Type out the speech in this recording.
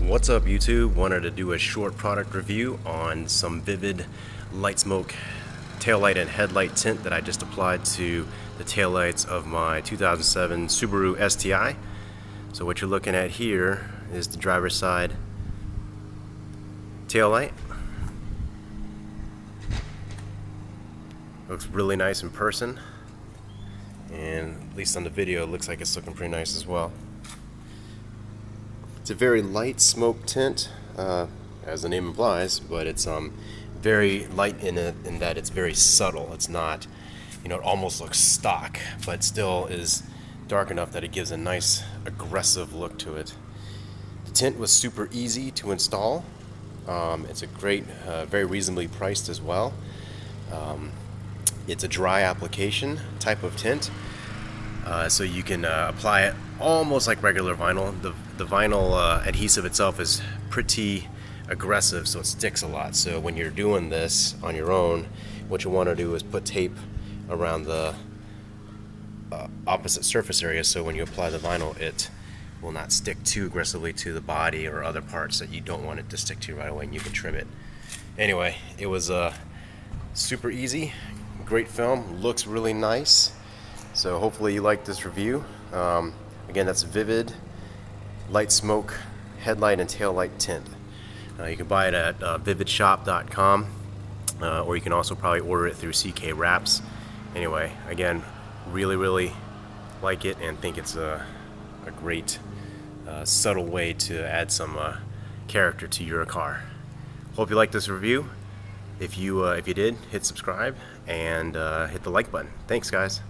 What's up YouTube? Wanted to do a short product review on some Vvivid light smoke taillight and headlight tint that I just applied to the taillights of my 2007 Subaru STI. So what you're looking at here is the driver's side taillight. Looks really nice in person, and at least on the video it looks like it's looking pretty nice as well. It's a very light smoke tint, as the name implies, but it's very light in that it's very subtle. It's not, it almost looks stock, but still is dark enough that it gives a nice aggressive look to it. The tint was super easy to install. It's a great, very reasonably priced as well. It's a dry application type of tint, so you can apply it almost like regular vinyl. The vinyl adhesive itself is pretty aggressive, so it sticks a lot. So when you're doing this on your own, what you want to do is put tape around the opposite surface area, so when you apply the vinyl, it will not stick too aggressively to the body or other parts that you don't want it to stick to right away, and you can trim it. Anyway, it was super easy, great film, looks really nice. So hopefully you like this review. Again, that's Vvivid light smoke headlight and taillight tint. You can buy it at vvividshop.com, or you can also probably order it through CK Wraps. Anyway, again, really like it and think it's a great subtle way to add some character to your car. Hope you like this review. If you did, hit subscribe and hit the like button. Thanks, guys.